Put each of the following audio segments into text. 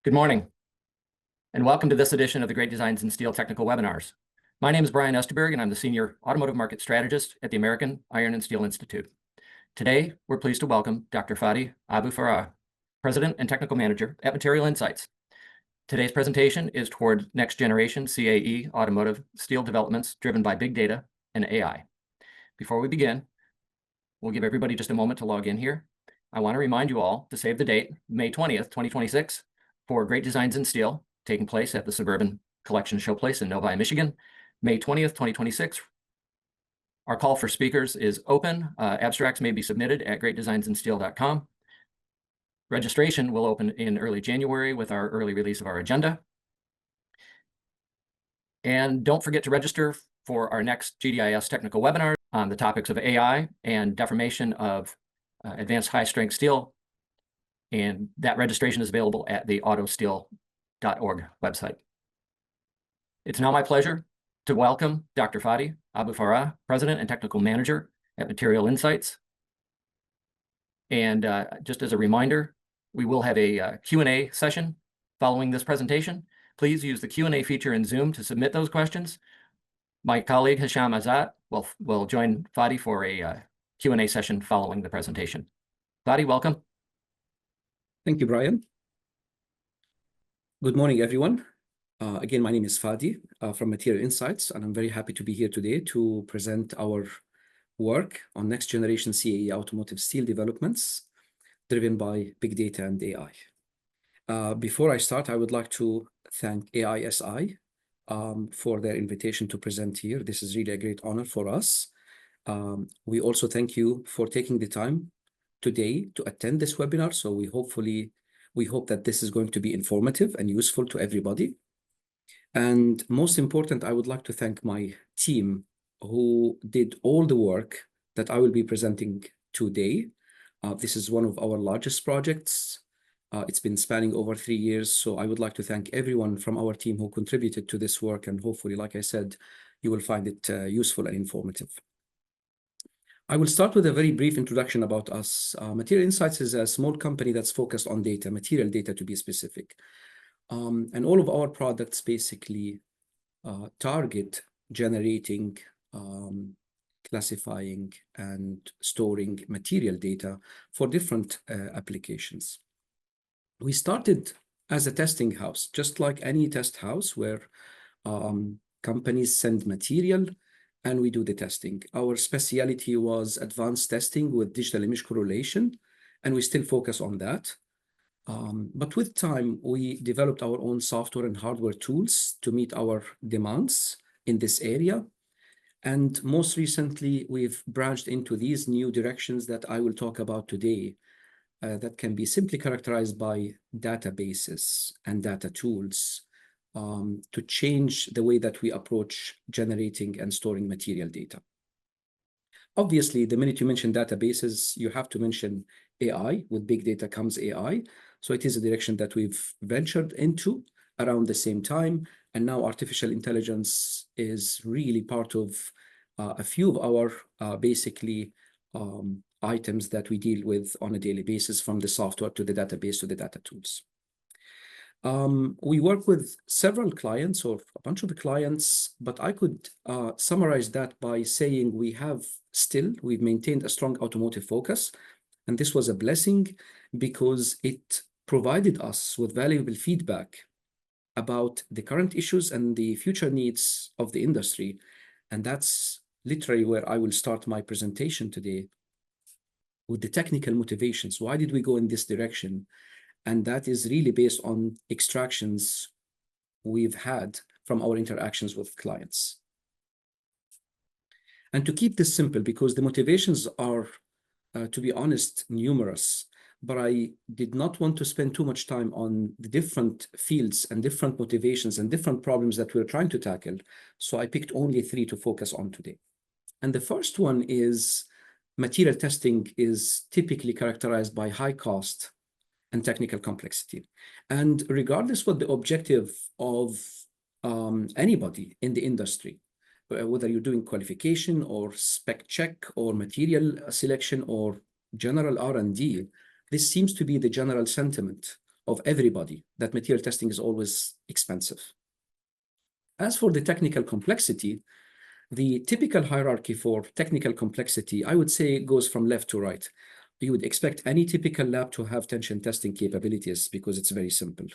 Good morning, and welcome to this edition of the Great Designs in Steel Technical Webinars. My name is Brian Esterberg, and I'm the Senior Automotive Market Strategist at the American Iron and Steel Institute. Today, we're pleased to welcome Dr. Fadi Abu Farah, President and Technical Manager at Material Insights. Today's presentation is toward next-generation CAE automotive steel developments driven by big data and AI. Before we begin, we'll give everybody just a moment to log in here. I want to remind you all to save the date, May 20th, 2026, for Great Designs in Steel, taking place at the Suburban Collection Showplace in Novi, Michigan, May 20th, 2026. Our call for speakers is open. Abstracts may be submitted at greatdesignsinsteel.com. Registration will open in early January with our early release of our agenda. And don't forget to register for our next GDIS technical webinar on the topics of AI and deformation of advanced high-strength steel. And that registration is available at the autosteel.org website. It's now my pleasure to welcome Dr. Fadi Abu Farah, President and Technical Manager at Material Insights. And just as a reminder, we will have a Q&A session following this presentation. Please use the Q&A feature in Zoom to submit those questions. My colleague Hisham Azat will join Fadi for a Q&A session following the presentation. Fadi, welcome. Thank you, Brian. Good morning, everyone. Again, my name is Fadi from Material Insights, and I'm very happy to be here today to present our work on next-generation CAE automotive steel developments driven by big data and AI. Before I start, I would like to thank AISI for their invitation to present here. This is really a great honor for us. We also thank you for taking the time today to attend this webinar. So we hope that this is going to be informative and useful to everybody. And most important, I would like to thank my team who did all the work that I will be presenting today. This is one of our largest projects. It's been spanning over 3 years. So I would like to thank everyone from our team who contributed to this work. And hopefully, like I said, you will find it useful and informative. I will start with a very brief introduction about us. Material Insights is a small company that's focused on data, material data to be specific. And all of our products basically target generating, classifying, and storing material data for different applications. We started as a testing house, just like any test house where companies send material and we do the testing. Our specialty was advanced testing with digital image correlation, and we still focus on that. But with time, we developed our own software and hardware tools to meet our demands in this area. And most recently, we've branched into these new directions that I will talk about today that can be simply characterized by databases and data tools to change the way that we approach generating and storing material data. Obviously, the minute you mention databases, you have to mention AI. With big data comes AI. So it is a direction that we've ventured into around the same time. And now artificial intelligence is really part of a few of our basically items that we deal with on a daily basis, from the software to the database to the data tools. We work with several clients or a bunch of clients, but I could summarize that by saying we've maintained a strong automotive focus. And this was a blessing because it provided us with valuable feedback about the current issues and the future needs of the industry. And that's literally where I will start my presentation today, with the technical motivations. Why did we go in this direction? And that is really based on extractions we've had from our interactions with clients. And to keep this simple, because the motivations are, to be honest, numerous, but I did not want to spend too much time on the different fields and different motivations and different problems that we're trying to tackle. So I picked only 3 to focus on today. And the first one is material testing is typically characterized by high cost and technical complexity. And regardless what the objective of anybody in the industry, whether you're doing qualification or spec check or material selection or general R&D, this seems to be the general sentiment of everybody that material testing is always expensive. As for the technical complexity, the typical hierarchy for technical complexity, I would say, goes from left to right. You would expect any typical lab to have tension testing capabilities because it's very simple.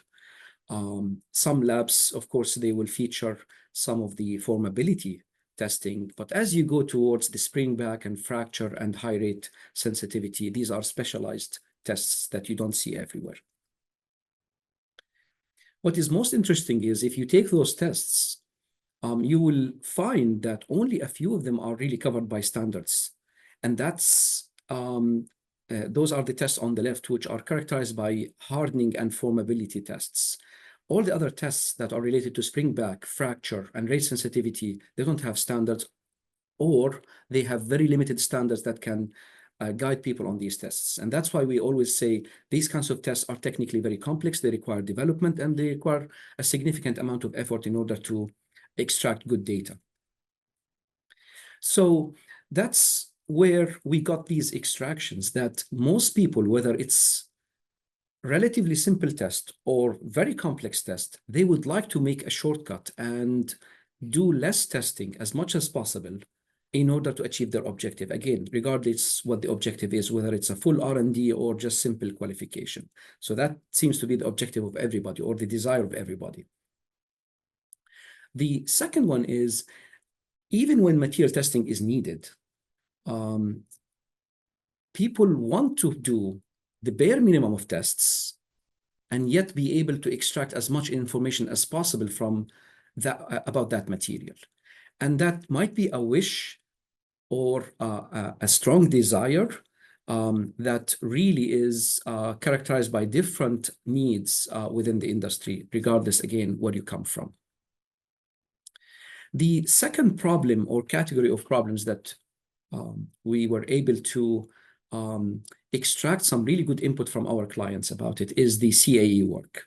Some labs, of course, they will feature some of the formability testing, but as you go towards the springback and fracture and high rate sensitivity, these are specialized tests that you don't see everywhere. What is most interesting is if you take those tests, you will find that only a few of them are really covered by standards. And that's those are the tests on the left, which are characterized by hardening and formability tests. All the other tests that are related to springback, fracture, and rate sensitivity, they don't have standards, or they have very limited standards that can guide people on these tests. And that's why we always say these kinds of tests are technically very complex, they require development, and they require a significant amount of effort in order to extract good data. So that's where we got these extractions that most people, whether it's relatively simple test or very complex test, they would like to make a shortcut and do less testing as much as possible in order to achieve their objective. Again, regardless what the objective is, whether it's a full R&D or just simple qualification. So that seems to be the objective of everybody, or the desire of everybody. The second one is, even when material testing is needed, people want to do the bare minimum of tests and yet be able to extract as much information as possible from that about that material. And that might be a wish or a strong desire that really is characterized by different needs within the industry, regardless, again, where you come from. The second problem or category of problems that we were able to extract some really good input from our clients about it is the CAE work.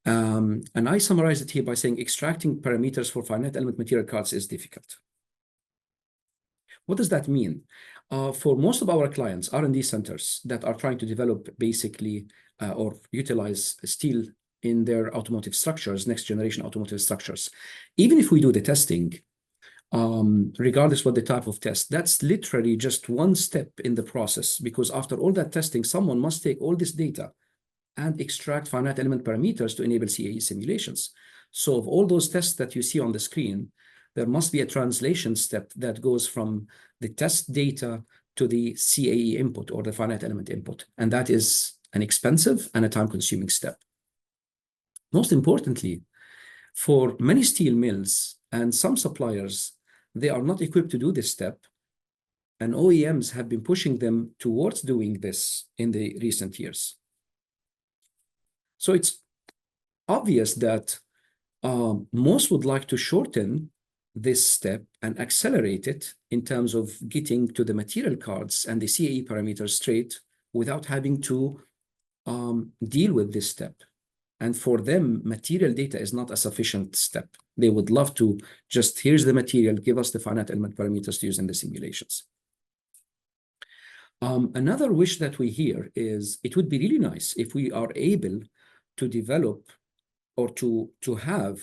And I summarize it here by saying extracting parameters for finite element material cards is difficult. What does that mean? For most of our clients, R&D centers that are trying to develop basically or utilize steel in their automotive structures, next generation automotive structures, even if we do the testing, regardless what the type of test, that's literally just one step in the process, because after all that testing, someone must take all this data and extract finite element parameters to enable CAE simulations. So of all those tests that you see on the screen, there must be a translation step that goes from the test data to the CAE input or the finite element input. And that is an expensive and a time-consuming step. Most importantly, for many steel mills and some suppliers, they are not equipped to do this step, and OEMs have been pushing them towards doing this in the recent years. So it's obvious that most would like to shorten this step and accelerate it in terms of getting to the material cards and the CAE parameters straight without having to deal with this step. And for them, material data is not a sufficient step. They would love to just, here's the material, give us the finite element parameters to use in the simulations. Another wish that we hear is it would be really nice if we are able to develop or to have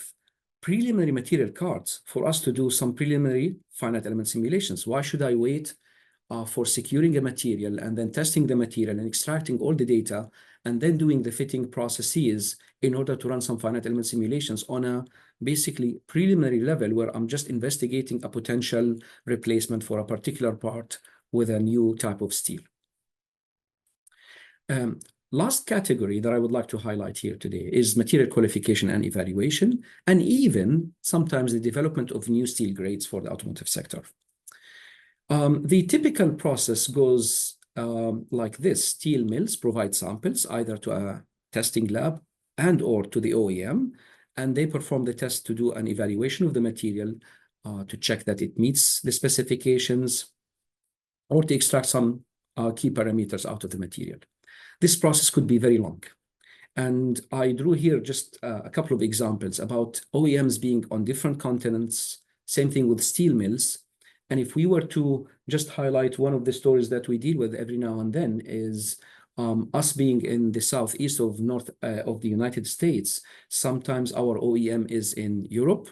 preliminary material cards for us to do some preliminary finite element simulations. Why should I wait for securing a material and then testing the material and extracting all the data and then doing the fitting processes in order to run some finite element simulations on a basically preliminary level where I'm just investigating a potential replacement for a particular part with a new type of steel. Last category that I would like to highlight here today is material qualification and evaluation, and even sometimes the development of new steel grades for the automotive sector. The typical process goes like this. Steel mills provide samples either to a testing lab and or to the OEM, and they perform the test to do an evaluation of the material to check that it meets the specifications or to extract some key parameters out of the material. This process could be very long. And I drew here just a couple of examples about OEMs being on different continents, same thing with steel mills. And if we were to just highlight one of the stories that we deal with every now and then is Us being in the southeast of of the United States, sometimes our OEM is in Europe,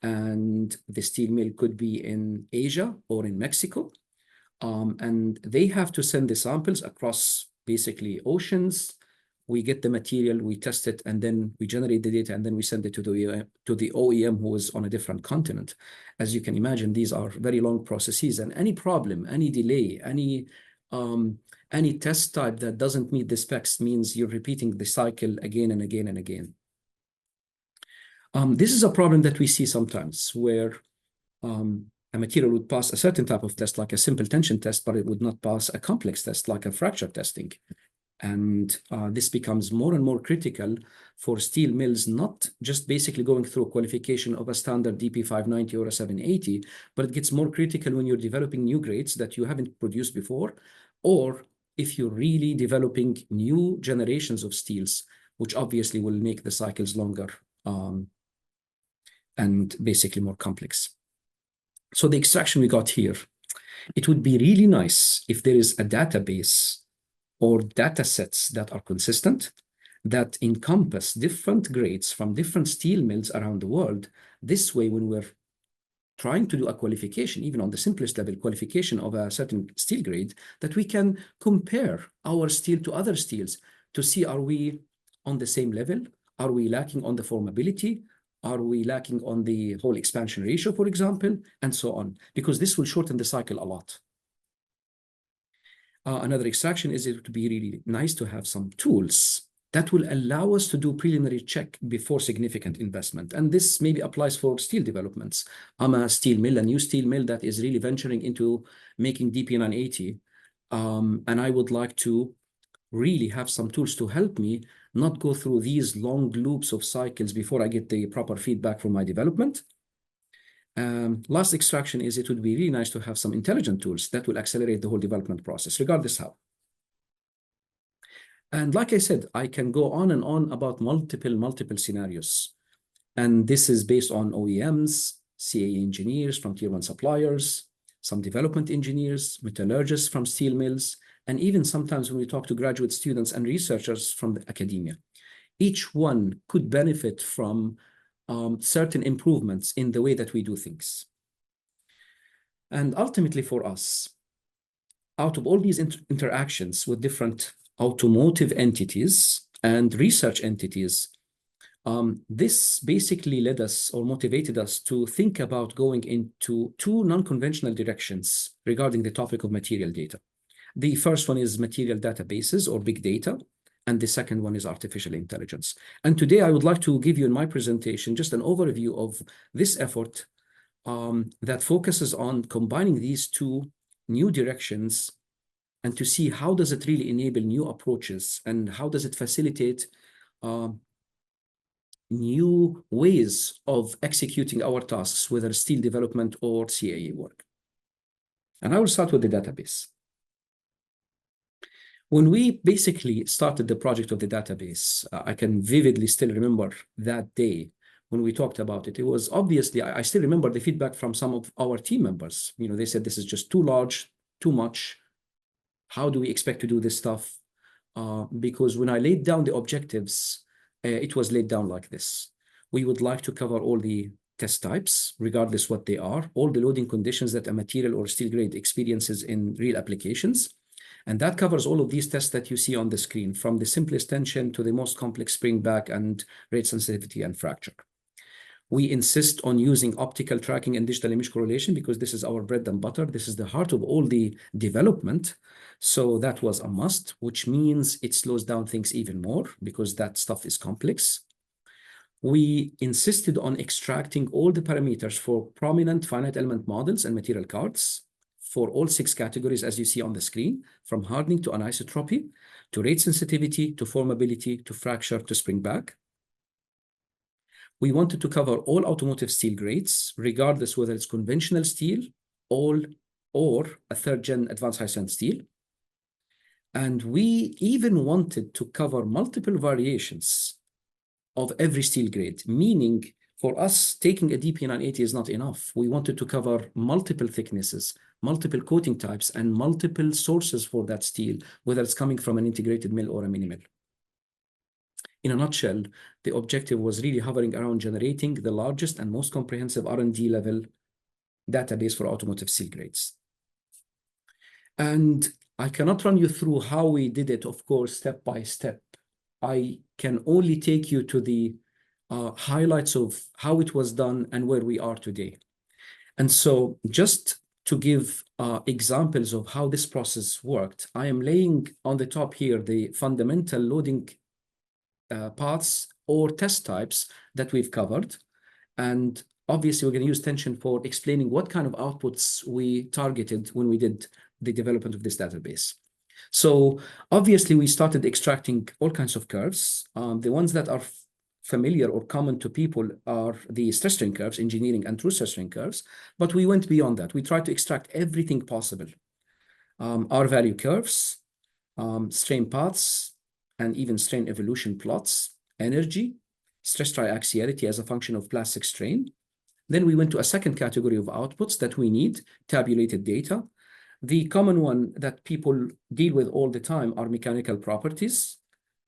and the steel mill could be in Asia or in Mexico. And they have to send the samples across basically oceans. We get the material, we test it, and then we generate the data, and then we send it to the OEM who is on a different continent. As you can imagine, these are very long processes, and any problem, any delay, any test type that doesn't meet the specs means you're repeating the cycle again and again and again. This is a problem that we see sometimes where a material would pass a certain type of test, like a simple tension test, but it would not pass a complex test, like a fracture testing. And this becomes more and more critical for steel mills, not just basically going through qualification of a standard DP590 or a 780, but it gets more critical when you're developing new grades that you haven't produced before, or if you're really developing new generations of steels, which obviously will make the cycles longer and basically more complex. So the extraction we got here, it would be really nice if there is a database or data sets that are consistent, that encompass different grades from different steel mills around the world. This way, when we're trying to do a qualification, even on the simplest level, qualification of a certain steel grade, that we can compare our steel to other steels to see, are we on the same level? Are we lacking on the formability? Are we lacking on the whole expansion ratio, for example, and so on? Because this will shorten the cycle a lot. Another extraction is it would be really nice to have some tools that will allow us to do preliminary check before significant investment. And this maybe applies for steel developments. I'm a steel mill, a new steel mill that is really venturing into making DP980. And I would like to really have some tools to help me not go through these long loops of cycles before I get the proper feedback from my development. Last extraction is it would be really nice to have some intelligent tools that will accelerate the whole development process, regardless how. And like I said, I can go on and on about multiple scenarios. And this is based on OEMs, CAE engineers from tier 1 suppliers, some development engineers, metallurgists from steel mills, and even sometimes when we talk to graduate students and researchers from the academia. Each one could benefit from certain improvements in the way that we do things. And ultimately for us, out of all these interactions with different automotive entities and research entities, this basically led us or motivated us to think about going into two non-conventional directions regarding the topic of material data. The first one is material databases or big data, and the second one is artificial intelligence. And today I would like to give you in my presentation just an overview of this effort that focuses on combining these two new directions and to see how does it really enable new approaches and how does it facilitate new ways of executing our tasks, whether steel development or CAE work. And I will start with the database. When we basically started the project of the database, I can vividly still remember that day when we talked about it. It was obviously, I still remember the feedback from some of our team members. You know, they said, this is just too large, too much. How do we expect to do this stuff? Because when I laid down the objectives, it was laid down like this. We would like to cover all the test types, regardless what they are, all the loading conditions that a material or steel grade experiences in real applications. And that covers all of these tests that you see on the screen, from the simplest tension to the most complex springback and rate sensitivity and fracture. We insist on using optical tracking and digital image correlation because this is our bread and butter. This is the heart of all the development. So that was a must, which means it slows down things even more because that stuff is complex. We insisted on extracting all the parameters for prominent finite element models and material cards for all 6 categories, as you see on the screen, from hardening to anisotropy, to rate sensitivity, to formability, to fracture, to springback. We wanted to cover all automotive steel grades, regardless whether it's conventional steel or a 3rd-gen advanced high-strength steel. And we even wanted to cover multiple variations of every steel grade, meaning For us, taking a DP980 is not enough. We wanted to cover multiple thicknesses, multiple coating types, and multiple sources for that steel, whether it's coming from an integrated mill or a mini mill. In a nutshell, the objective was really hovering around generating the largest and most comprehensive R&D level database for automotive steel grades. And I cannot run you through how we did it, of course, step by step. I can only take you to the highlights of how it was done and where we are today. And so just to give examples of how this process worked, I am laying on the top here the fundamental loading paths or test types that we've covered. And obviously, we're going to use tension for explaining what kind of outputs we targeted when we did the development of this database. So obviously, we started extracting all kinds of curves. The ones that are familiar or common to people are the stress strain curves, engineering and true stress strain curves. But we went beyond that. We tried to extract everything possible. R-value curves, strain paths, and even strain evolution plots, energy, stress triaxiality as a function of plastic strain. Then we went to a second category of outputs that we need, tabulated data. The common one that people deal with all the time are mechanical properties.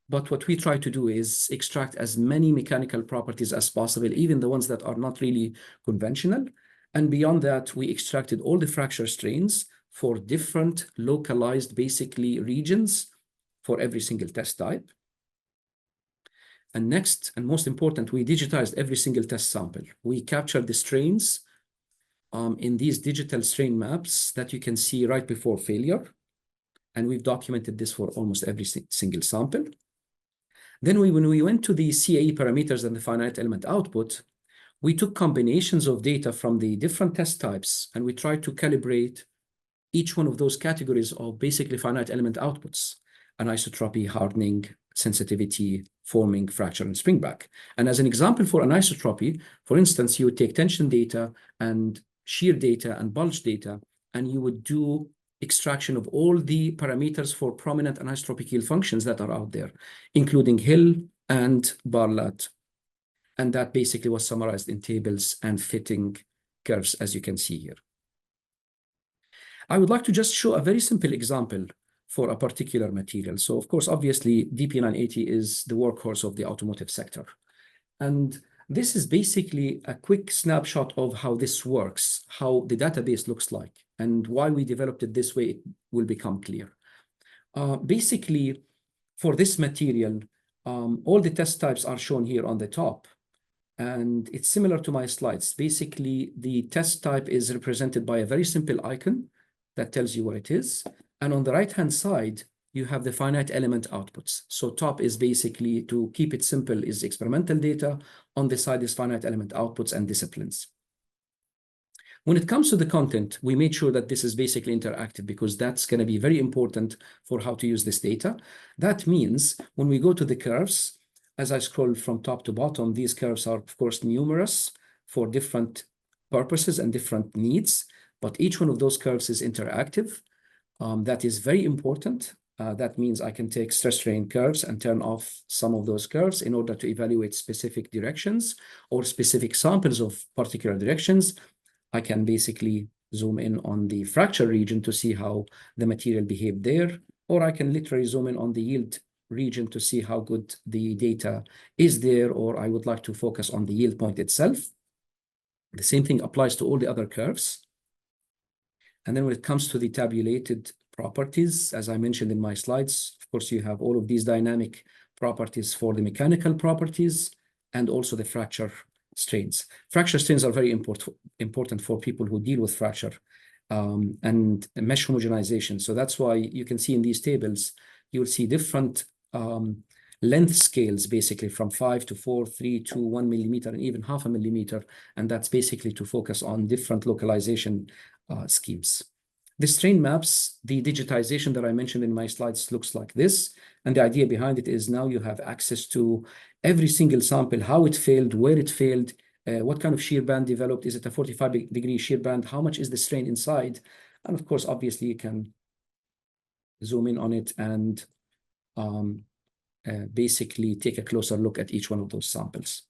But what we try to do is extract as many mechanical properties as possible, even the ones that are not really conventional. And beyond that, we extracted all the fracture strains for different localized, basically, regions for every single test type. And next, and most important, we digitized every single test sample. We captured the strains in these digital strain maps that you can see right before failure. And we've documented this for almost every single sample. Then when we went to the CAE parameters and the finite element output, we took combinations of data from the different test types, and we tried to calibrate each one of those categories of basically finite element outputs: anisotropy, hardening, sensitivity, forming, fracture, and springback. And as an example for anisotropy, for instance, you would take tension data and shear data and bulge data, and you would do extraction of all the parameters for prominent anisotropic yield functions that are out there, including Hill and Barlat. And that basically was summarized in tables and fitting curves, as you can see here. I would like to just show a very simple example for a particular material. So, of course, obviously, DP980 is the workhorse of the automotive sector. And this is basically a quick snapshot of how this works, how the database looks like, and why we developed it this way. It will become clear. Basically, for this material, all the test types are shown here on the top. And it's similar to my slides. Basically, the test type is represented by a very simple icon that tells you what it is. And on the right-hand side, you have the finite element outputs. So top is basically, to keep it simple, is experimental data. On the side is finite element outputs and disciplines. When it comes to the content, we made sure that this is basically interactive, because that's going to be very important for how to use this data. That means when we go to the curves, as I scroll from top to bottom, these curves are, of course, numerous for different purposes and different needs, but each one of those curves is interactive. That is very important. That means I can take stress strain curves and turn off some of those curves in order to evaluate specific directions or specific samples of particular directions. I can basically zoom in on the fracture region to see how the material behaved there, or I can literally zoom in on the yield region to see how good the data is there, or I would like to focus on the yield point itself. The same thing applies to all the other curves. And then when it comes to the tabulated properties, as I mentioned in my slides, of course, you have all of these dynamic properties for the mechanical properties and also the fracture strains. Fracture strains are very important for people who deal with fracture and mesh homogenization. So that's why you can see in these tables, you will see different length scales, basically from 5 to 4, 3 to 1 millimeter, and even 0.5 millimeter. And that's basically to focus on different localization schemes. The strain maps, the digitization that I mentioned in my slides, looks like this. And the idea behind it is now you have access to every single sample, how it failed, where it failed, what kind of shear band developed. Is it a 45-degree shear band? How much is the strain inside? And of course, obviously, you can zoom in on it and basically take a closer look at each one of those samples.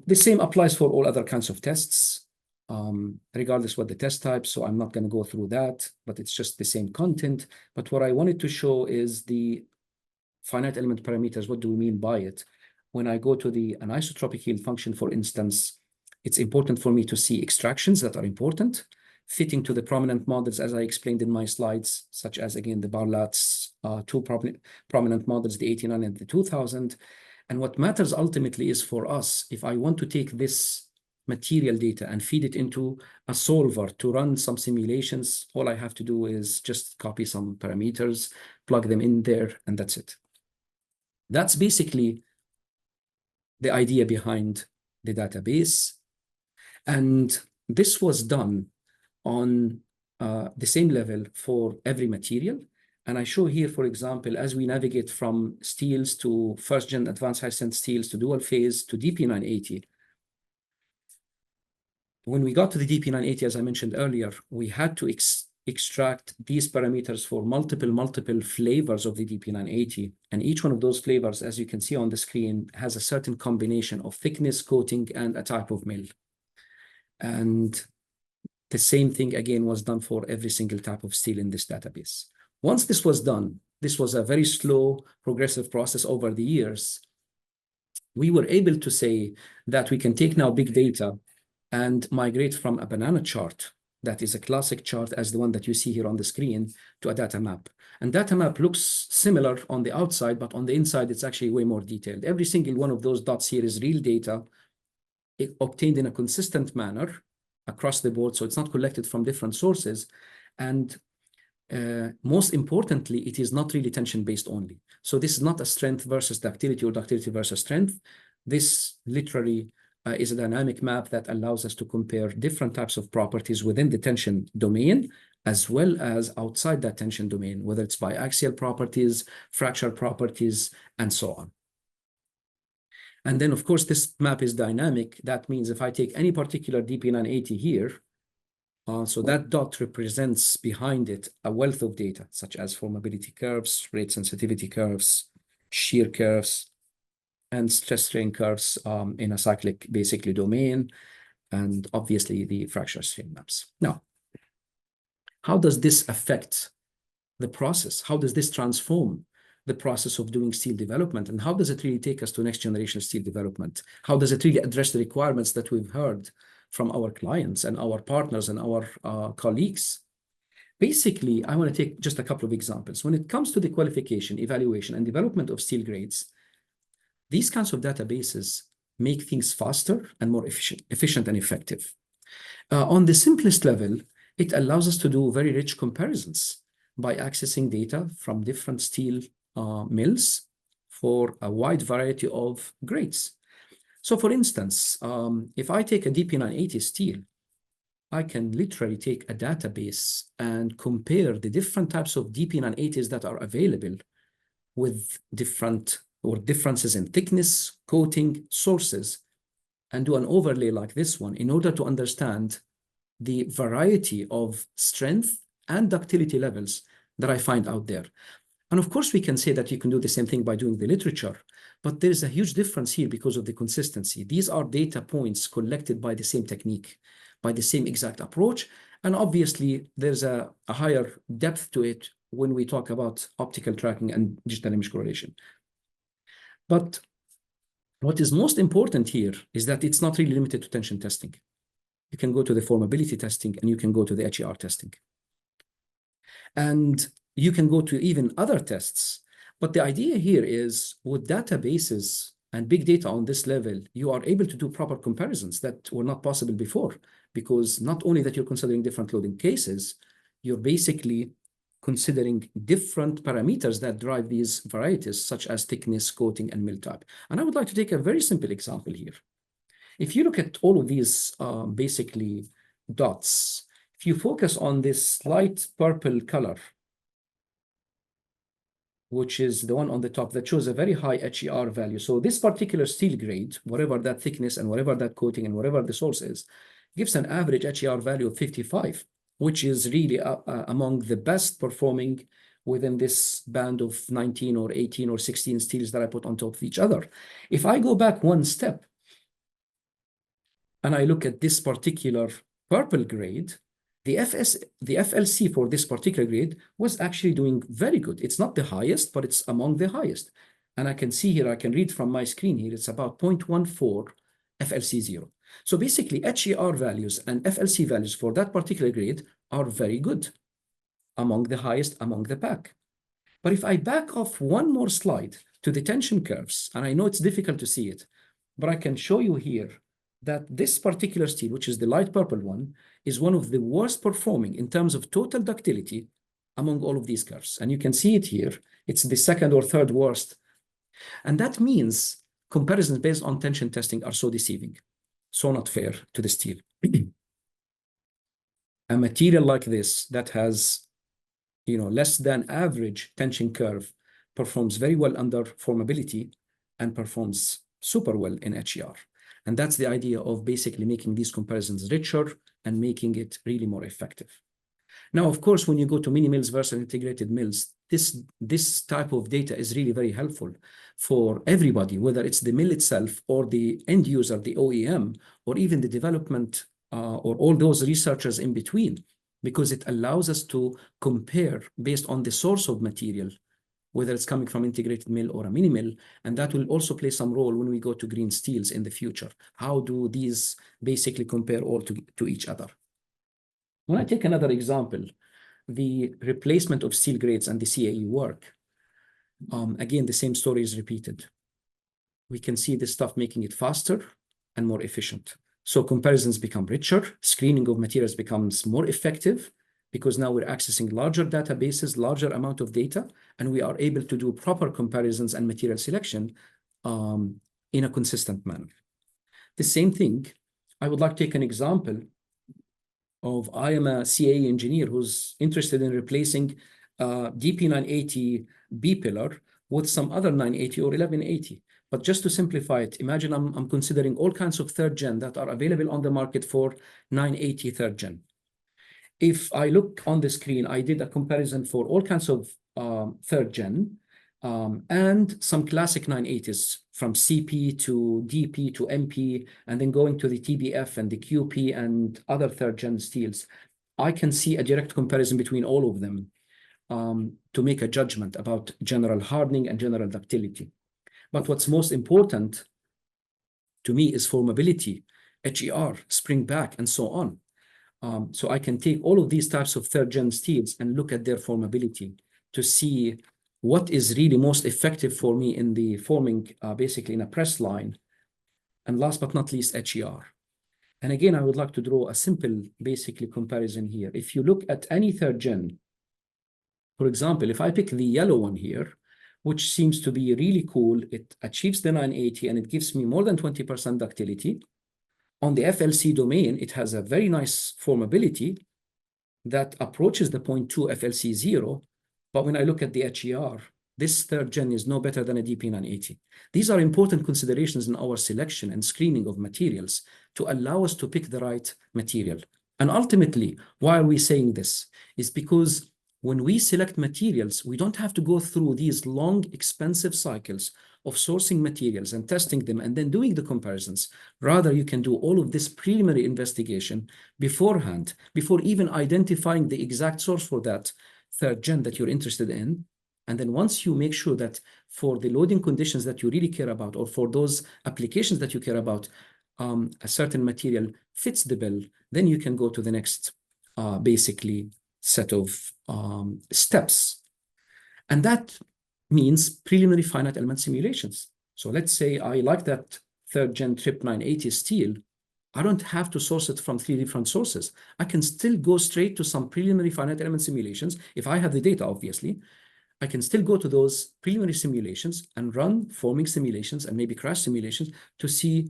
The same applies for all other kinds of tests, regardless what the test type. So I'm not going to go through that, but it's just the same content. But what I wanted to show is the finite element parameters. What do we mean by it? When I go to the anisotropy yield function, for instance, it's important for me to see extractions that are important, fitting to the prominent models, as I explained in my slides, such as, again, the Barlat's two prominent models, the 89 and the 2000. And what matters ultimately is for us, if I want to take this material data and feed it into a solver to run some simulations, all I have to do is just copy some parameters, plug them in there, and that's it. That's basically the idea behind the database. And this was done on the same level for every material. And I show here, for example, as we navigate from steels to first-gen advanced high-strength steels to dual phase to DP980. When we got to the DP980, as I mentioned earlier, we had to extract these parameters for multiple flavors of the DP980. And each one of those flavors, as you can see on the screen, has a certain combination of thickness, coating, and a type of mill. And the same thing, again, was done for every single type of steel in this database. Once this was done, this was a very slow, progressive process over the years. We were able to say that we can take now big data and migrate from a banana chart that is a classic chart as the one that you see here on the screen to a data map. And data map looks similar on the outside, but on the inside, it's actually way more detailed. Every single one of those dots here is real data obtained in a consistent manner across the board, so it's not collected from different sources. And most importantly, it is not really tension-based only. So this is not a strength versus ductility or ductility versus strength. This literally is a dynamic map that allows us to compare different types of properties within the tension domain, as well as outside that tension domain, whether it's biaxial properties, fracture properties, and so on. And then, of course, this map is dynamic. That means if I take any particular DP980 here, so that dot represents behind it a wealth of data, such as formability curves, rate sensitivity curves, shear curves, and stress strain curves in a cyclic, basically, domain, and obviously the fracture strain maps. Now, how does this affect the process? How does this transform the process of doing steel development? And how does it really take us to next generation steel development? How does it really address the requirements that we've heard from our clients and our partners and our colleagues? Basically, I want to take just a couple of examples. When it comes to the qualification, evaluation, and development of steel grades, these kinds of databases make things faster and more efficient and effective. On the simplest level, it allows us to do very rich comparisons by accessing data from different steel mills for a wide variety of grades. So for instance, if I take a DP980 steel, I can literally take a database and compare the different types of DP980s that are available with differences in thickness, coating, sources, and do an overlay like this one in order to understand the variety of strength and ductility levels that I find out there. And of course, we can say that you can do the same thing by doing the literature, but there's a huge difference here because of the consistency. These are data points collected by the same technique, by the same exact approach. And obviously, there's a higher depth to it when we talk about optical tracking and digital image correlation. But what is most important here is that it's not really limited to tension testing. You can go to the formability testing and you can go to the HER testing. And you can go to even other tests. But the idea here is with databases and big data on this level, you are able to do proper comparisons that were not possible before, because not only that you're considering different loading cases, you're basically considering different parameters that drive these varieties, such as thickness, coating, and mill type. And I would like to take a very simple example here. If you look at all of these basically dots, if you focus on this light purple color, which is the one on the top that shows a very high HER value. So this particular steel grade, whatever that thickness and whatever that coating and whatever the source is, gives an average HER value of 55, which is really among the best performing within this band of 19 or 18 or 16 steels that I put on top of each other. If I go back one step and I look at this particular purple grade, the FLC for this particular grade was actually doing very good. It's not the highest, but it's among the highest. And I can see here, I can read from my screen here, it's about 0.14 FLC0. So basically, HER values and FLC values for that particular grade are very good, among the highest among the pack. But if I back off one more slide to the tension curves, and I know it's difficult to see it, but I can show you here that this particular steel, which is the light purple one, is one of the worst performing in terms of total ductility among all of these curves. And you can see it here. It's the second or third worst. And that means comparisons based on tension testing are so deceiving, so not fair to the steel. A material like this that has, less than average tension curve performs very well under formability and performs super well in HER. And that's the idea of basically making these comparisons richer and making it really more effective. Now, of course, when you go to mini mills versus integrated mills, this type of data is really very helpful for everybody, whether it's the mill itself or the end user, the OEM, or even the development or all those researchers in between, because it allows us to compare based on the source of material, whether it's coming from integrated mill or a mini mill, and that will also play some role when we go to green steels in the future. How do these basically compare all to each other? When I take another example, the replacement of steel grades and the CAE work, again, the same story is repeated. We can see this stuff making it faster and more efficient. So comparisons become richer, screening of materials becomes more effective, because now we're accessing larger databases, larger amount of data, and we are able to do proper comparisons and material selection in a consistent manner. The same thing, I would like to take an example of, I am a CAE engineer who's interested in replacing DP980 B pillar with some other 980 or 1180. But just to simplify it, imagine I'm considering all kinds of third gen that are available on the market for 980 third gen. If I look on the screen, I did a comparison for all kinds of third gen and some classic 980s from CP to DP to MP, and then going to the TBF and the QP and other third gen steels. I can see a direct comparison between all of them to make a judgment about general hardening and general ductility. But what's most important to me is formability, HER, springback, and so on. So I can take all of these types of third gen steels and look at their formability to see what is really most effective for me in the forming, basically in a press line. And last but not least, HER. And again, I would like to draw a simple, basically comparison here. If you look at any third gen, for example, if I pick the yellow one here, which seems to be really cool, it achieves the 980 and it gives me more than 20% ductility. On the FLC domain, it has a very nice formability that approaches the 0.2 FLC0. But when I look at the HER, this third gen is no better than a DP980. These are important considerations in our selection and screening of materials to allow us to pick the right material. And ultimately, why are we saying this? Is because when we select materials, we don't have to go through these long, expensive cycles of sourcing materials and testing them and then doing the comparisons. Rather, you can do all of this preliminary investigation beforehand, before even identifying the exact source for that third gen that you're interested in. And then once you make sure that for the loading conditions that you really care about, or for those applications that you care about, a certain material fits the bill, then you can go to the next, basically, set of steps. And that means preliminary finite element simulations. So let's say I like that third gen TRIP 980 steel. I don't have to source it from 3 different sources. I can still go straight to some preliminary finite element simulations. If I have the data, obviously, I can still go to those preliminary simulations and run forming simulations and maybe crash simulations to see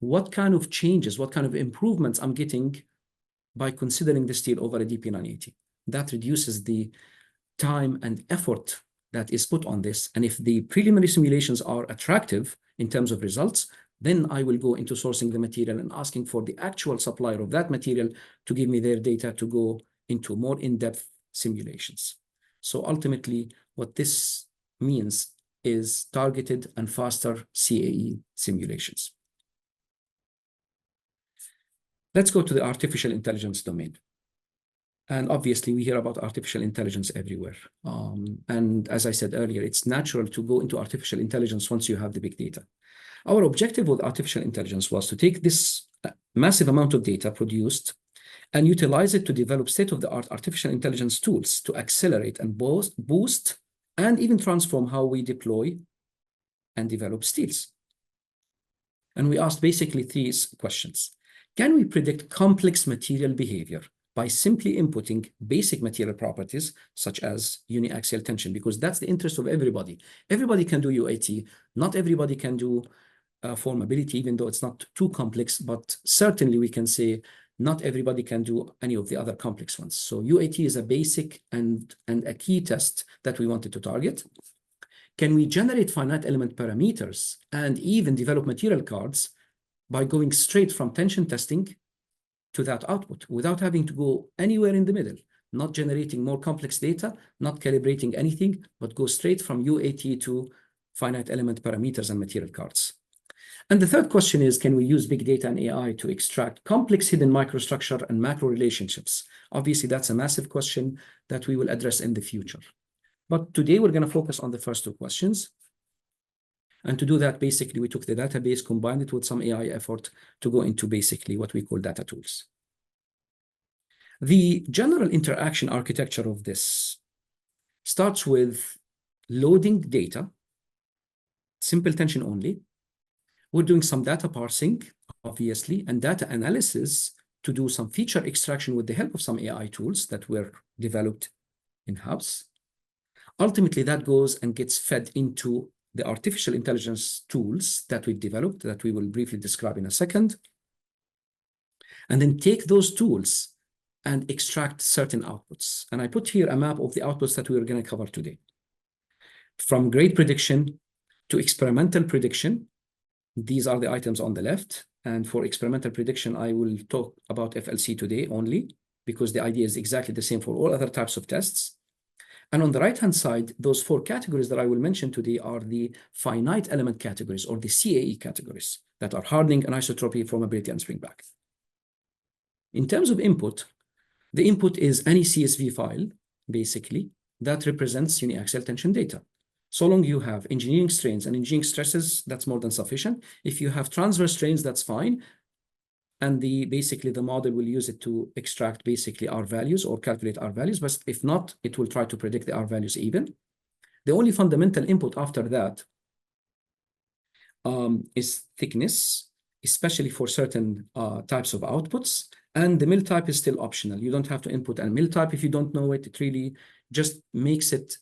what kind of changes, what kind of improvements I'm getting by considering the steel over a DP980. That reduces the time and effort that is put on this. And if the preliminary simulations are attractive in terms of results, then I will go into sourcing the material and asking for the actual supplier of that material to give me their data to go into more in-depth simulations. So ultimately, what this means is targeted and faster CAE simulations. Let's go to the artificial intelligence domain. And obviously, we hear about artificial intelligence everywhere. And as I said earlier, it's natural to go into artificial intelligence once you have the big data. Our objective with artificial intelligence was to take this massive amount of data produced and utilize it to develop state-of-the-art artificial intelligence tools to accelerate and boost and even transform how we deploy and develop steels. And we asked basically three questions. Can we predict complex material behavior by simply inputting basic material properties such as uniaxial tension? Because that's the interest of everybody. Everybody can do UAT. Not everybody can do formability, even though it's not too complex, but certainly we can say not everybody can do any of the other complex ones. So UAT is a basic and a key test that we wanted to target. Can we generate finite element parameters and even develop material cards by going straight from tension testing to that output without having to go anywhere in the middle, not generating more complex data, not calibrating anything, but go straight from UAT to finite element parameters and material cards? And the third question is, can we use big data and AI to extract complex hidden microstructure and macro relationships? Obviously, that's a massive question that we will address in the future. But today, we're going to focus on the first two questions. And to do that, basically, we took the database, combined it with some AI effort to go into basically what we call data tools. The general interaction architecture of this starts with loading data, simple tension only. We're doing some data parsing, obviously, and data analysis to do some feature extraction with the help of some AI tools that were developed in-house. Ultimately, that goes and gets fed into the artificial intelligence tools that we've developed, that we will briefly describe in a second, and then take those tools and extract certain outputs. And I put here a map of the outputs that we are going to cover today. From grade prediction to experimental prediction, these are the items on the left. And for experimental prediction, I will talk about FLC today only, because the idea is exactly the same for all other types of tests. And on the right-hand side, those four categories that I will mention today are the finite element categories, or the CAE categories, that are hardening, anisotropy, formability, and springback. In terms of input, the input is any CSV file, basically, that represents uniaxial tension data. So long you have engineering strains and engineering stresses, that's more than sufficient. If you have transverse strains, that's fine. And basically the model will use it to extract basically R values or calculate R values. But if not, it will try to predict the R values even. The only fundamental input after that is thickness, especially for certain types of outputs. And the mill type is still optional. You don't have to input a mill type if you don't know it. It really just makes it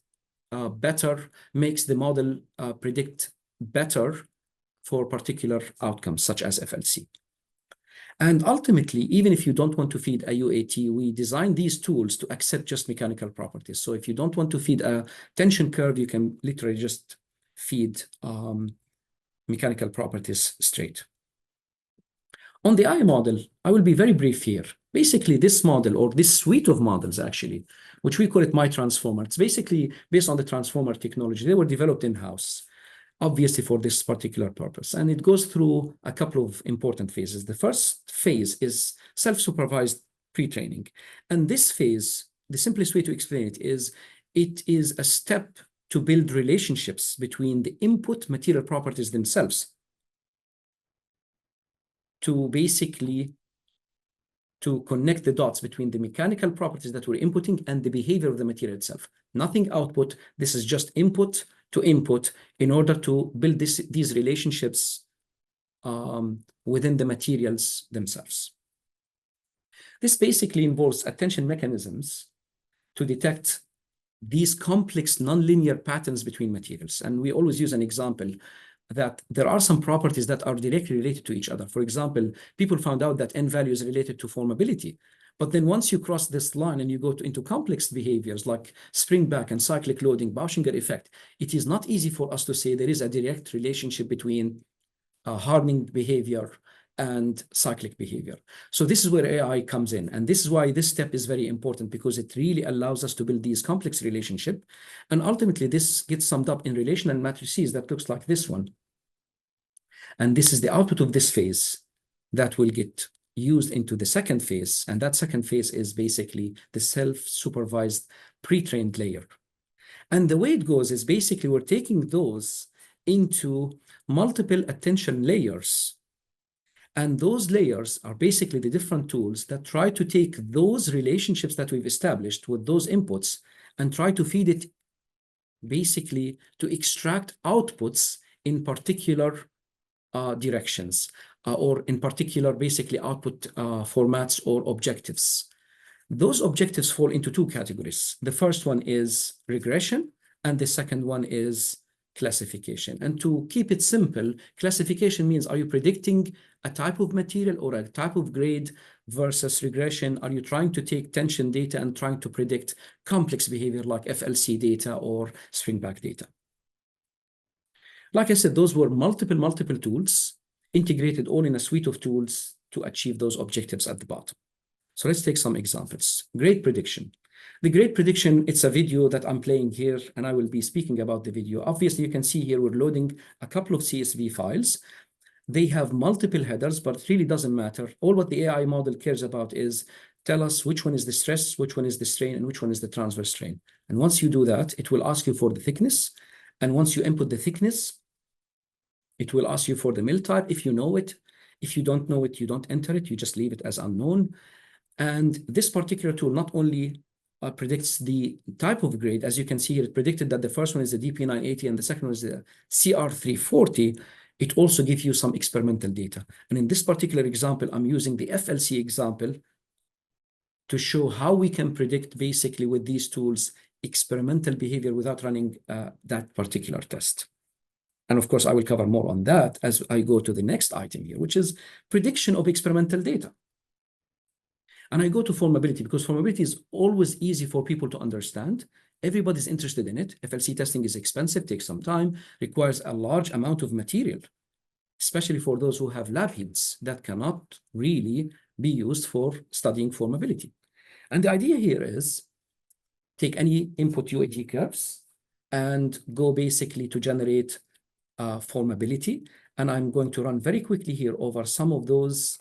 better, makes the model predict better for particular outcomes, such as FLC. And ultimately, even if you don't want to feed a UAT, we design these tools to accept just mechanical properties. So if you don't want to feed a tension curve, you can literally just feed mechanical properties straight. On the AI model, I will be very brief here. Basically, this model, or this suite of models actually, which we call it MyTransformer, it's basically based on the transformer technology. They were developed in-house, obviously for this particular purpose. And it goes through a couple of important phases. The first phase is self-supervised pre-training. And this phase, the simplest way to explain it is a step to build relationships between the input material properties themselves, to basically to connect the dots between the mechanical properties that we're inputting and the behavior of the material itself. Nothing output. This is just input to input in order to build these relationships within the materials themselves. This basically involves attention mechanisms to detect these complex nonlinear patterns between materials. And we always use an example that there are some properties that are directly related to each other. For example, people found out that N value is related to formability. But then once you cross this line and you go into complex behaviors like springback and cyclic loading, Bauschinger effect, it is not easy for us to say there is a direct relationship between hardening behavior and cyclic behavior. So this is where AI comes in. And this is why this step is very important, because it really allows us to build these complex relationships. And ultimately, this gets summed up in relational matrices that looks like this one. And this is the output of this phase that will get used into the second phase, and that second phase is basically the self-supervised pre-trained layer. And the way it goes is basically we're taking those into multiple attention layers. And those layers are basically the different tools that try to take those relationships that we've established with those inputs and try to feed it basically to extract outputs in particular directions or in particular basically output formats or objectives. Those objectives fall into two categories. The first one is regression, and the second one is classification. And to keep it simple, classification means, are you predicting a type of material or a type of grade, versus regression, are you trying to take tension data and trying to predict complex behavior like FLC data or springback data? Like I said, those were multiple tools integrated all in a suite of tools to achieve those objectives at the bottom. So let's take some examples. Grade prediction. The grade prediction, it's a video that I'm playing here, and I will be speaking about the video. Obviously, you can see here we're loading a couple of CSV files. They have multiple headers, but it really doesn't matter. All what the AI model cares about is tell us which one is the stress, which one is the strain, and which one is the transverse strain. And once you do that, it will ask you for the thickness. And once you input the thickness, it will ask you for the mill type if you know it. If you don't know it, you don't enter it. You just leave it as unknown. And this particular tool not only predicts the type of grade, as you can see here, it predicted that the first one is the DP980 and the second one is the CR340. It also gives you some experimental data. And in this particular example, I'm using the FLC example to show how we can predict basically with these tools experimental behavior without running that particular test. And of course, I will cover more on that as I go to the next item here, which is prediction of experimental data. And I go to formability because formability is always easy for people to understand. Everybody's interested in it. FLC testing is expensive, takes some time, requires a large amount of material, especially for those who have lab heats that cannot really be used for studying formability. And the idea here is take any input UAT curves and go basically to generate formability. And I'm going to run very quickly here over some of those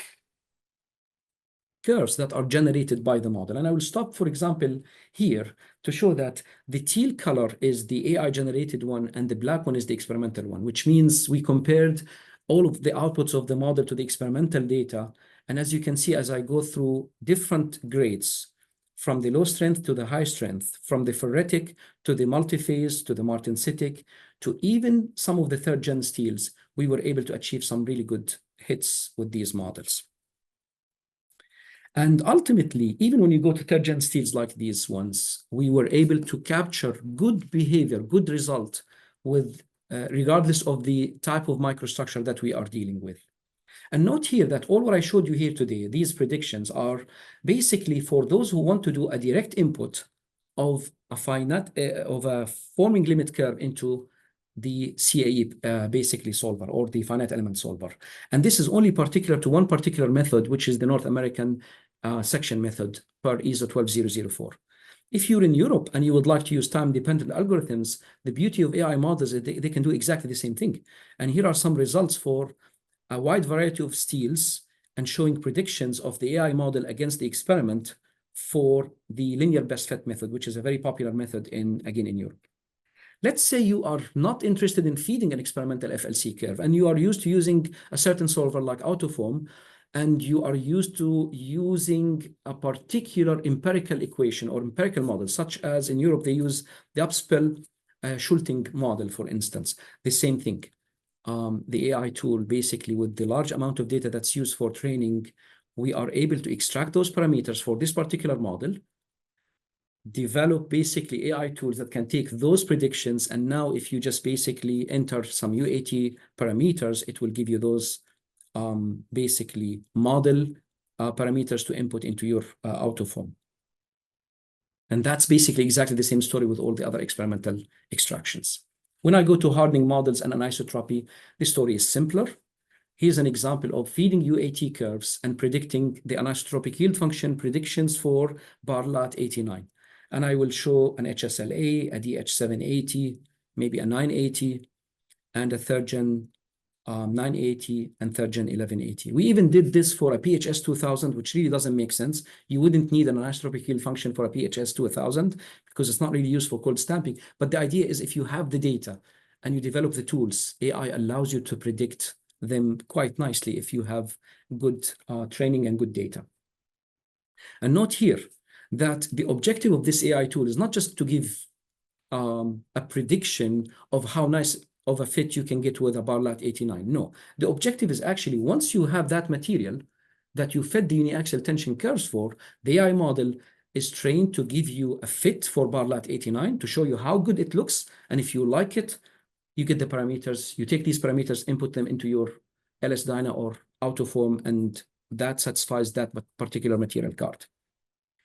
curves that are generated by the model. And I will stop, for example, here to show that the teal color is the AI generated one and the black one is the experimental one, which means we compared all of the outputs of the model to the experimental data. And as you can see, as I go through different grades, from the low strength to the high strength, from the ferritic to the multiphase to the martensitic, to even some of the third-gen steels, we were able to achieve some really good hits with these models. And ultimately, even when you go to third-gen steels like these ones, we were able to capture good behavior, good result with regardless of the type of microstructure that we are dealing with. And note here that all what I showed you here today, these predictions are basically for those who want to do a direct input of a finite of a forming limit curve into the CAE basically solver or the finite element solver. And this is only particular to one particular method, which is the North American section method per ISO 12004. If you're in Europe and you would like to use time-dependent algorithms, the beauty of AI models is they can do exactly the same thing. And here are some results for a wide variety of steels and showing predictions of the AI model against the experiment for the linear best fit method, which is a very popular method in Europe. Let's say you are not interested in feeding an experimental FLC curve and you are used to using a certain solver like Autofoam, and you are used to using a particular empirical equation or empirical model, such as in Europe, they use the Upspill Schulting model, for instance. The same thing. The AI tool, basically with the large amount of data that's used for training, we are able to extract those parameters for this particular model, develop basically AI tools that can take those predictions. And now if you just basically enter some UAT parameters, it will give you those basically model parameters to input into your Autofoam. And that's basically exactly the same story with all the other experimental extractions. When I go to hardening models and anisotropy, the story is simpler. Here's an example of feeding UAT curves and predicting the anisotropic yield function predictions for Barlat 89. And I will show an HSLA, a DH780, maybe a 980, and a third-gen 980 and third gen 1180. We even did this for a PHS 2000, which really doesn't make sense. You wouldn't need an anisotropy yield function for a PHS 2000 because it's not really used for cold stamping. But the idea is if you have the data and you develop the tools, AI allows you to predict them quite nicely if you have good training and good data. And note here that the objective of this AI tool is not just to give a prediction of how nice of a fit you can get with a Barlat 89. No, the objective is actually once you have that material that you fed the uniaxial tension curves for, the AI model is trained to give you a fit for Barlat 89 to show you how good it looks. And if you like it, you get the parameters, you take these parameters, input them into your LS-DYNA or Autoform, and that satisfies that particular material card.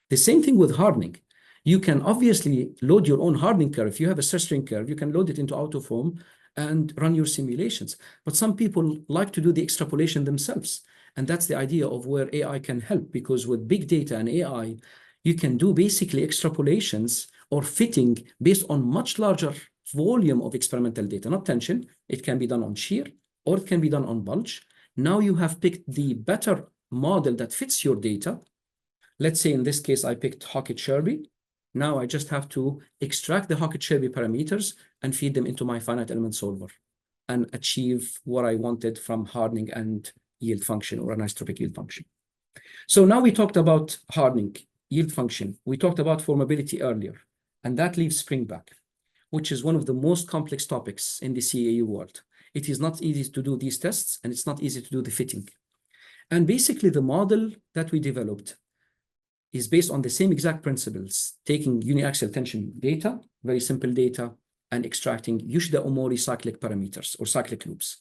The same thing with hardening. You can obviously load your own hardening curve. If you have a stress strain curve, you can load it into Autoform and run your simulations. But some people like to do the extrapolation themselves. And that's the idea of where AI can help, because with big data and AI, you can do basically extrapolations or fitting based on much larger volume of experimental data, not tension. It can be done on shear or it can be done on bulge. Now you have picked the better model that fits your data. Let's say in this case, I picked Hockett-Sherby. Now I just have to extract the Hockett-Sherby parameters and feed them into my finite element solver and achieve what I wanted from hardening and yield function or anisotropic yield function. So now we talked about hardening, yield function. We talked about formability earlier, and that leaves springback, which is one of the most complex topics in the CAE world. It is not easy to do these tests, and it's not easy to do the fitting. And basically the model that we developed is based on the same exact principles, taking uniaxial tension data, very simple data, and extracting Yoshida-Omori cyclic parameters or cyclic loops.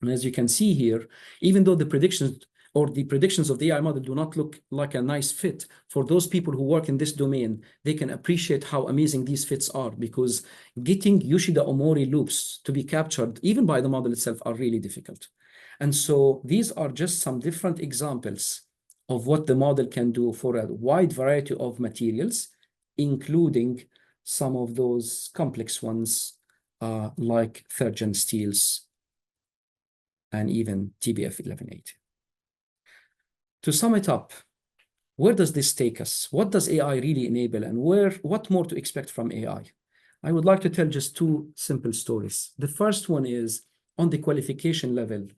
And as you can see here, even though the predictions of the AI model do not look like a nice fit, for those people who work in this domain, they can appreciate how amazing these fits are, because getting Yoshida-Omori loops to be captured, even by the model itself, are really difficult. And so these are just some different examples of what the model can do for a wide variety of materials, including some of those complex ones like third-gen steels and even TBF 1180. To sum it up, where does this take us? What does AI really enable, and what more to expect from AI? I would like to tell just two simple stories. The first one is on the qualification level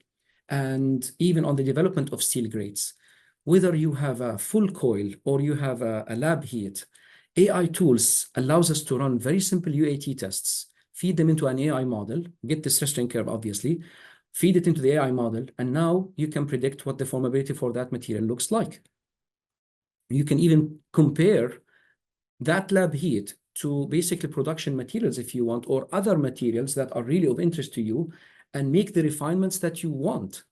and even on the development of steel grades. Whether you have a full coil or you have a lab heat, AI tools allows us to run very simple UAT tests, feed them into an AI model, get the stress strain curve, obviously, feed it into the AI model, and now you can predict what the formability for that material looks like. You can even compare that lab heat to basically production materials if you want, or other materials that are really of interest to you, and make the refinements that you want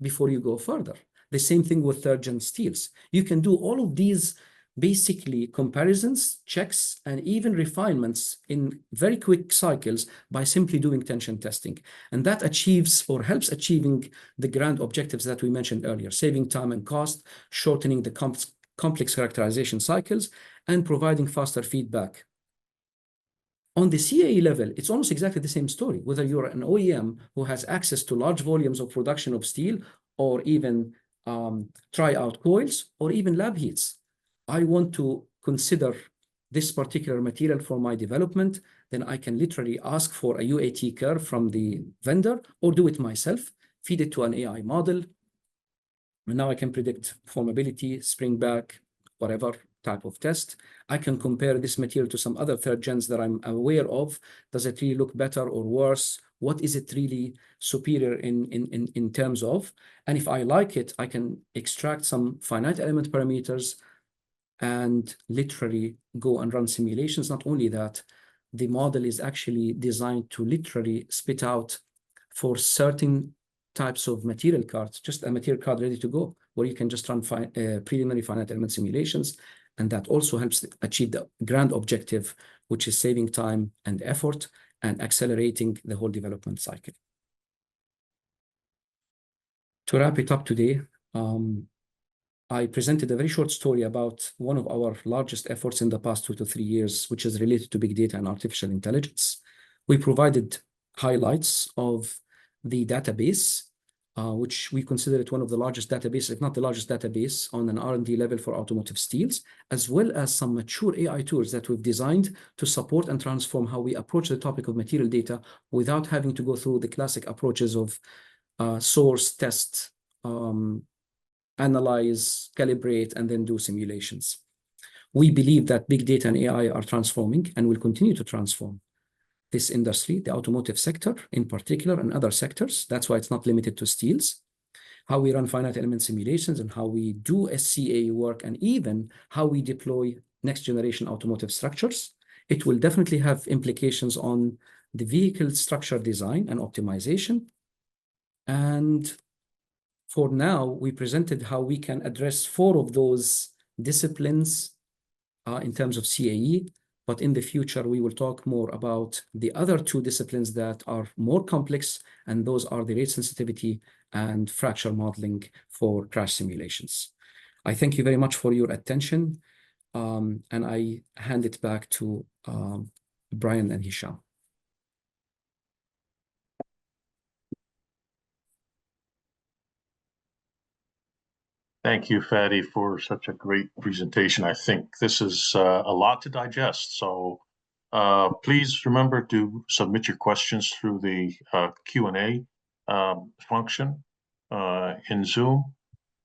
before you go further. The same thing with third-gen steels. You can do all of these basically comparisons, checks, and even refinements in very quick cycles by simply doing tension testing. And that achieves or helps achieving the grand objectives that we mentioned earlier, saving time and cost, shortening the complex characterization cycles, and providing faster feedback. On the CAE level, it's almost exactly the same story, whether you're an OEM who has access to large volumes of production of steel, or even try out coils, or even lab heats. I want to consider this particular material for my development, then I can literally ask for a UAT curve from the vendor or do it myself, feed it to an AI model. And now I can predict formability, springback, whatever type of test. I can compare this material to some other third gens that I'm aware of. Does it really look better or worse? What is it really superior in terms of? And if I like it, I can extract some finite element parameters and literally go and run simulations. Not only that, the model is actually designed to literally spit out for certain types of material cards, just a material card ready to go, where you can just run preliminary finite element simulations. And that also helps achieve the grand objective, which is saving time and effort and accelerating the whole development cycle. To wrap it up today, I presented a very short story about one of our largest efforts in the past 2 to 3 years, which is related to big data and artificial intelligence. We provided highlights of the database, which we consider it one of the largest databases, if not the largest database on an R&D level for automotive steels, as well as some mature AI tools that we've designed to support and transform how we approach the topic of material data without having to go through the classic approaches of source, test, analyze, calibrate, and then do simulations. We believe that big data and AI are transforming and will continue to transform this industry, the automotive sector in particular, and other sectors. That's why it's not limited to steels. How we run finite element simulations and how we do SCA work, and even how we deploy next generation automotive structures. It will definitely have implications on the vehicle structure design and optimization. And for now, we presented how we can address 4 of those disciplines in terms of CAE, but in the future, we will talk more about the other 2 disciplines that are more complex, and those are the rate sensitivity and fracture modeling for crash simulations. I thank you very much for your attention, and I hand it back to Brian and Hisham. Thank you, Fadi, for such a great presentation. I think this is a lot to digest. So please remember to submit your questions through the Q&A function in Zoom.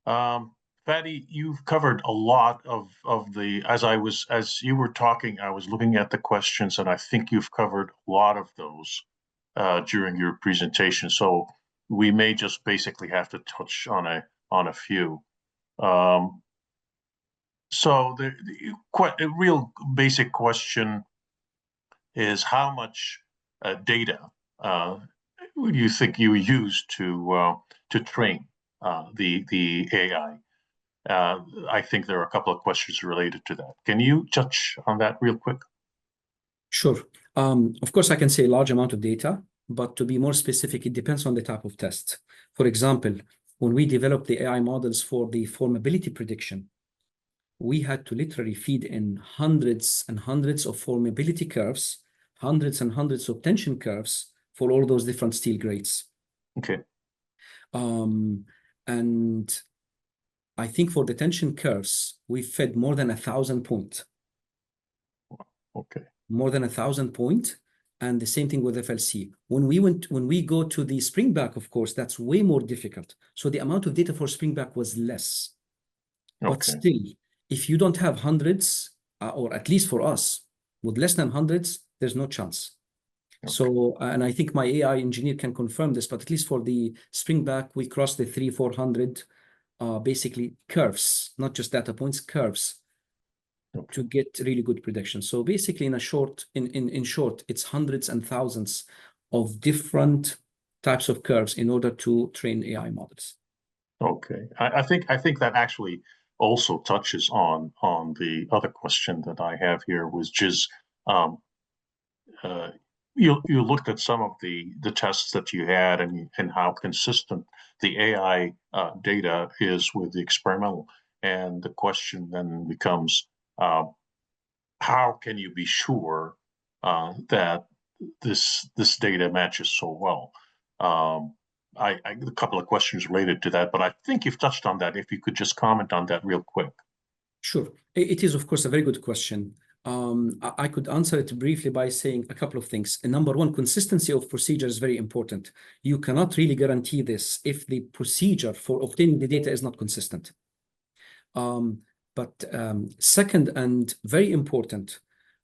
Fadi, you've covered a lot of the, as you were talking, I was looking at the questions, and I think you've covered a lot of those during your presentation. So we may just basically have to touch on a few. So the real basic question is, how much data do you think you use to train the AI? I think there are a couple of questions related to that. Can you touch on that real quick? Sure. Of course, I can say a large amount of data, but to be more specific, it depends on the type of test. For example, when we developed the AI models for the formability prediction, we had to literally feed in hundreds and hundreds of formability curves, hundreds and hundreds of tension curves for all those different steel grades. Okay. And I think for the tension curves, we fed more than 1,000 points. Okay. More than 1,000 points. And the same thing with FLC. When we go to the springback, of course, that's way more difficult. So the amount of data for springback was less. Okay. But still, if you don't have hundreds, or at least for us, with less than hundreds, there's no chance. Okay. So, and I think my AI engineer can confirm this, but at least for the springback, we crossed the 300-400 basically curves, not just data points, curves. Okay. To get really good predictions. So basically, in short, it's hundreds and thousands of different types of curves in order to train AI models. Okay, I think that actually also touches on the other question that I have here, which is you looked at some of the tests that you had and how consistent the AI data is with the experimental, and the question then becomes, how can you be sure that this data matches so well? A couple of questions related to that, but I think you've touched on that. If you could just comment on that real quick. Sure. It is, of course, a very good question. I could answer it briefly by saying a couple of things. And number one, consistency of procedure is very important. You cannot really guarantee this if the procedure for obtaining the data is not consistent. But second, and very important,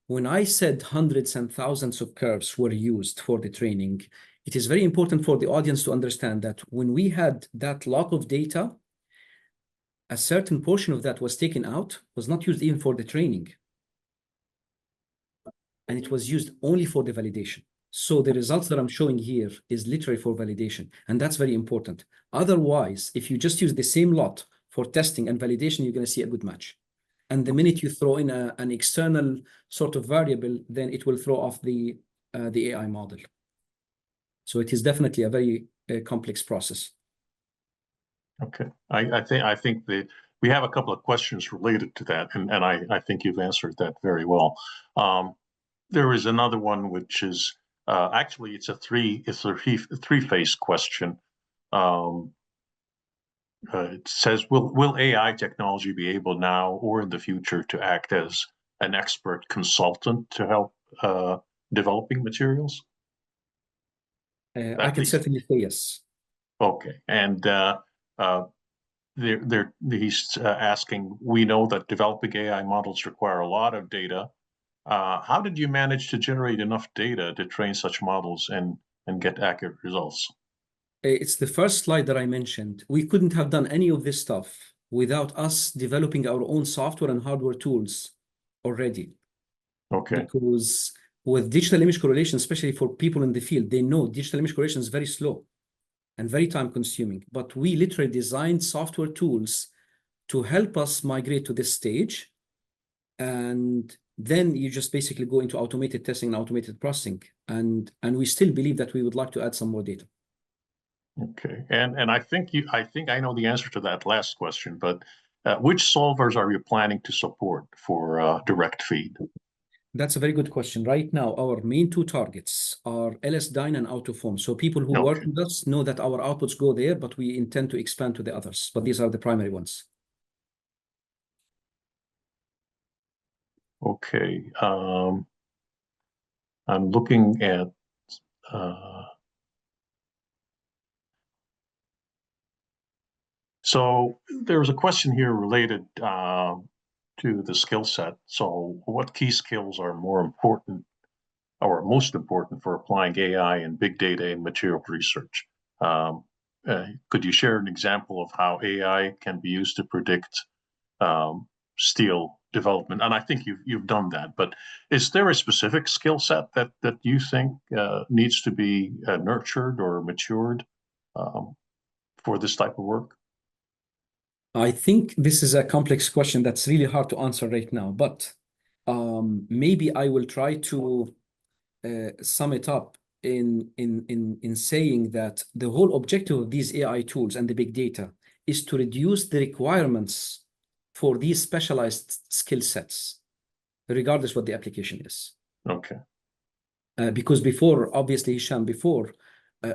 when I said hundreds and thousands of curves were used for the training, it is very important for the audience to understand that when we had that lot of data, a certain portion of that was taken out, was not used even for the training. And it was used only for the validation. So the results that I'm showing here is literally for validation. And that's very important. Otherwise, if you just use the same lot for testing and validation, you're going to see a good match. And the minute you throw in an external sort of variable, then it will throw off the AI model. So it is definitely a very complex process. Okay, I think that we have a couple of questions related to that, and I think you've answered that very well. There is another one which is Actually, it's a three-phase question. It says, will AI technology be able now or in the future to act as an expert consultant to help developing materials? I can certainly say yes. Okay, and he's asking, we know that developing AI models require a lot of data. How did you manage to generate enough data to train such models and get accurate results? It's the first slide that I mentioned. We couldn't have done any of this stuff without us developing our own software and hardware tools already. Okay. Because with digital image correlation, especially for people in the field, they know digital image correlation is very slow and very time consuming. But we literally designed software tools to help us migrate to this stage. And then you just basically go into automated testing and automated processing. And we still believe that we would like to add some more data. Okay, and I think I know the answer to that last question, but which solvers are you planning to support for direct feed? That's a very good question. Right now, our main two targets are LS-DYNA and Autofoam. So people who work with us know that our outputs go there, but we intend to expand to the others. But these are the primary ones. Okay, I'm looking at so there's a question here related to the skill set. So what key skills are more important or most important for applying AI and big data in material research? Could you share an example of how AI can be used to predict steel development? And I think you've done that, but is there a specific skill set that you think needs to be nurtured or matured for this type of work? I think this is a complex question that's really hard to answer right now, but maybe I will try to sum it up in saying that the whole objective of these AI tools and the big data is to reduce the requirements for these specialized skill sets, regardless what the application is. Okay. Because before, obviously, Hisham,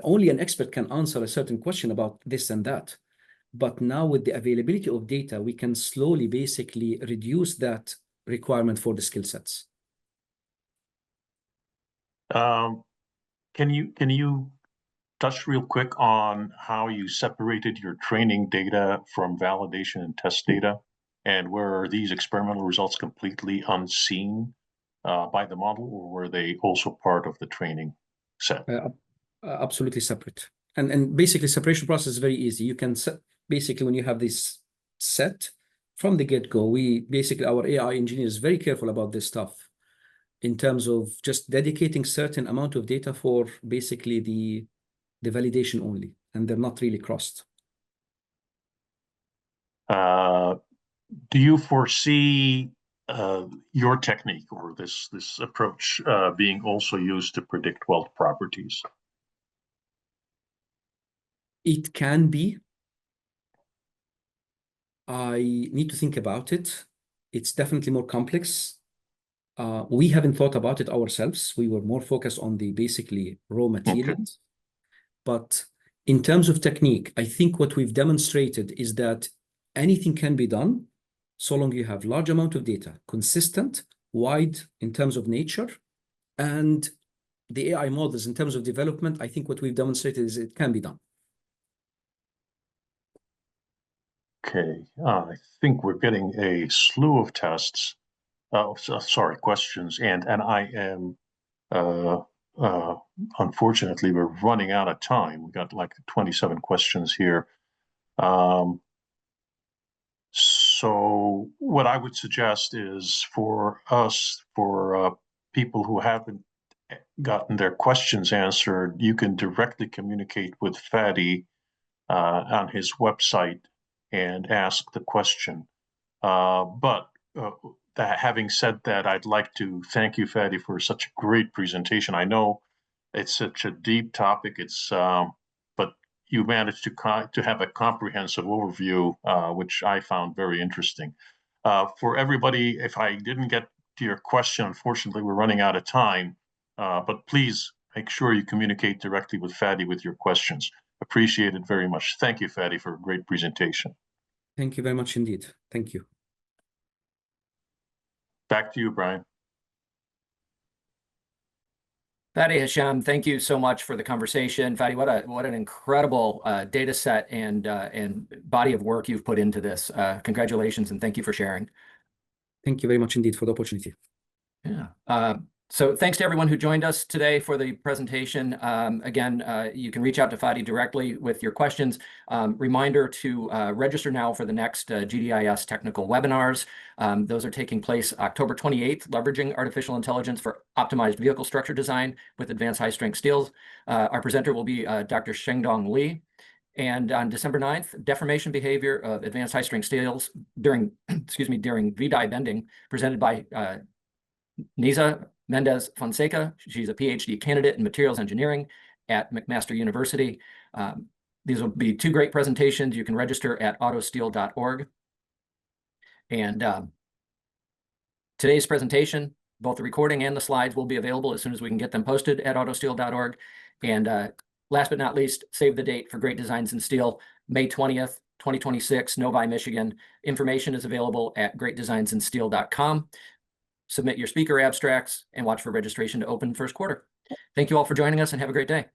only an expert can answer a certain question about this and that. But now with the availability of data, we can slowly basically reduce that requirement for the skill sets. Can you touch real quick on how you separated your training data from validation and test data? And were these experimental results completely unseen by the model, or were they also part of the training set? Absolutely separate. And basically, separation process is very easy. You can basically, when you have this set from the get-go, our AI engineer is very careful about this stuff in terms of just dedicating certain amount of data for basically the validation only, and they're not really crossed. Do you foresee your technique or this approach being also used to predict weld properties? It can be. I need to think about it. It's definitely more complex. We haven't thought about it ourselves. We were more focused on the basically raw materials. But in terms of technique, I think what we've demonstrated is that anything can be done so long you have large amount of data, consistent, wide in terms of nature, and the AI models in terms of development. I think what we've demonstrated is it can be done. Okay, I think we're getting a slew of tests. Questions, and I am unfortunately we're running out of time. We got like 27 questions here. So what I would suggest is for people who haven't gotten their questions answered, you can directly communicate with Fadi on his website and ask the question. Having said that, I'd like to thank you, Fadi, for such a great presentation. I know it's such a deep topic. But you managed to have a comprehensive overview, which I found very interesting. For everybody, if I didn't get to your question, unfortunately, we're running out of time. But please make sure you communicate directly with Fadi with your questions. Appreciate it very much. Thank you, Fadi, for a great presentation. Thank you very much indeed. Thank you. Back to you, Brian. Fadi, Hisham, thank you so much for the conversation. Fadi, what an incredible data set and body of work you've put into this. Congratulations, and thank you for sharing. Thank you very much indeed for the opportunity. Yeah. So thanks to everyone who joined us today for the presentation. Again, you can reach out to Fadi directly with your questions. Reminder to register now for the next GDIS technical webinars. Those are taking place October 28th, leveraging artificial intelligence for optimized vehicle structure design with advanced high-strength steels. Our presenter will be Dr. Shengdong Li. And on December 9th, deformation behavior of advanced high-strength steels during, during VDI bending, presented by Niza Mendez Fonseca. She's a PhD candidate in materials engineering at McMaster University. These will be two great presentations. You can register at autosteel.org. And today's presentation, both the recording and the slides, will be available as soon as we can get them posted at autosteel.org. And last but not least, save the date for Great Designs in Steel, May 20th, 2026, Novi, Michigan. Information is available at greatdesignsinsteel.com. Submit your speaker abstracts and watch for registration to open first quarter. Thank you all for joining us and have a great day.